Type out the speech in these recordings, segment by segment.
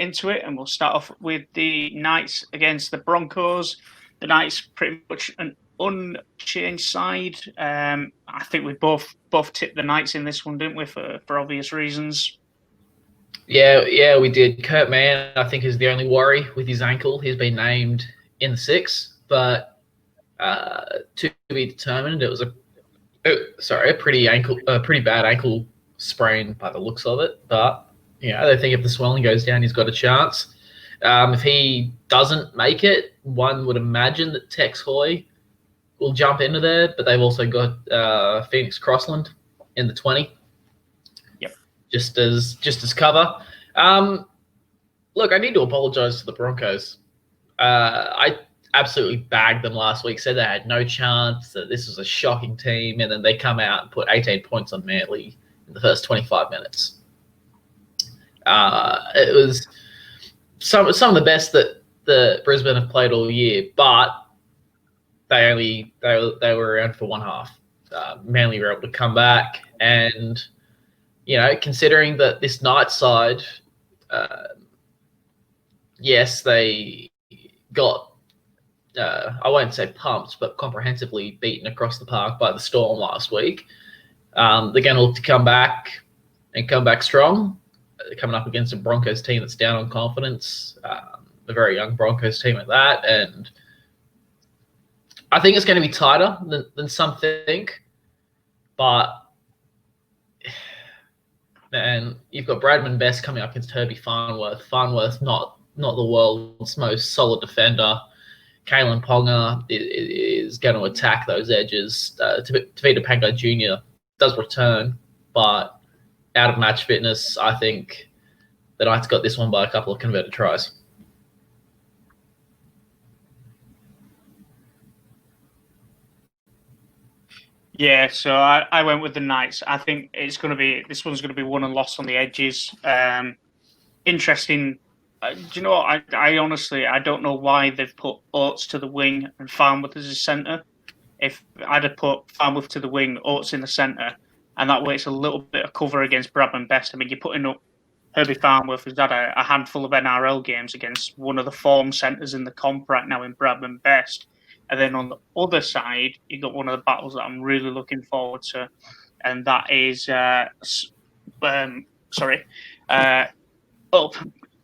into it, and we'll start off with the Knights against the Broncos. The Knights pretty much an unchanged side. I think we both tipped the Knights in this one, didn't we, for obvious reasons? Yeah, we did. Kurt Mann, I think, is the only worry with his ankle. He's been named in the 6, but to be determined. It was a pretty bad ankle sprain by the looks of it. But I think if the swelling goes down, he's got a chance. If he doesn't make it, one would imagine that Tex Hoy will jump into there, but they've also got Phoenix Crossland in the 20. Yep. Just as cover. Look, I need to apologise to the Broncos. I absolutely bagged them last week, said they had no chance, that this was a shocking team, and then they come out and put 18 points on Manly in the first 25 minutes. It was some of the best that the Brisbane have played all year, but they were around for one half. Manly were able to come back, and considering that this Knights side, yes, they got I won't say pumped, but comprehensively beaten across the park by the Storm last week. They're going to look to come back strong. They're coming up against a Broncos team that's down on confidence, a very young Broncos team at that, and I think it's going to be tighter than some think. But man, you've got Bradman Best coming up against Herbie Farnworth. Farnworth not the world's most solid defender. Kalen Ponga is going to attack those edges. Tavita Pangai Jr. does return, but out of match fitness, I think the Knights got this one by a couple of converted tries. Yeah, so I went with the Knights. I think this one's going to be won and lost on the edges. Interesting. Do you know what? I honestly don't know why they've put Oates to the wing and Farnworth as a centre. If I'd have put Farnworth to the wing, Oates in the centre, and that way it's a little bit of cover against Bradman Best. I mean, you're putting up Herbie Farnworth, who's had a handful of NRL games against one of the form centres in the comp right now in Bradman Best. And then on the other side, you've got one of the battles that I'm really looking forward to, and that is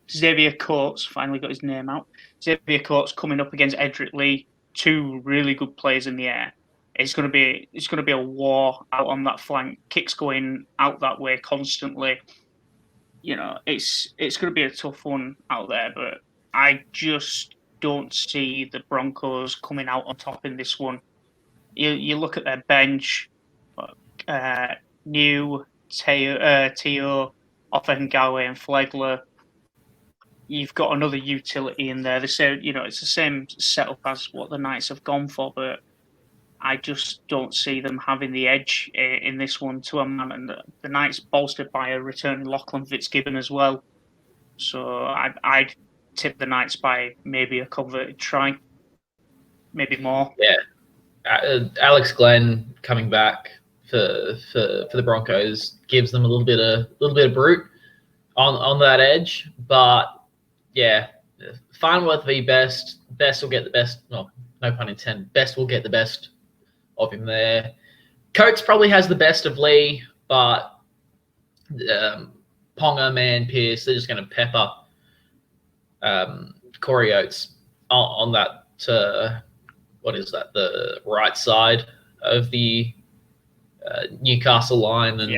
Xavier Coates. Finally got his name out. Xavier Coates coming up against Edric Lee, two really good players in the air. It's going to be a war out on that flank. Kicks going out that way constantly. It's going to be a tough one out there, but I just don't see the Broncos coming out on top in this one. You look at their bench, New, Teo, Offengawe and Flegler. You've got another utility in there. They say, it's the same setup as what the Knights have gone for, but I just don't see them having the edge in this one to a man. And the Knights bolstered by a returning Lachlan Fitzgibbon as well. So I'd tip the Knights by maybe a converted try, maybe more. Yeah, Alex Glenn coming back for the Broncos gives them a little bit of brute on that edge, but yeah, Farnworth v Best. Best will get the best. No pun intended. Best will get the best of him there. Coates probably has the best of Lee, but Ponga, Mann, Pearce, they're just going to pepper Corey Oates on that. What is that? The right side of the Newcastle line, and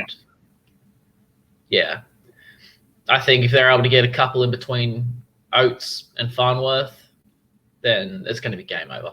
yeah, I think if they're able to get a couple in between Oates and Farnworth, then it's going to be game over.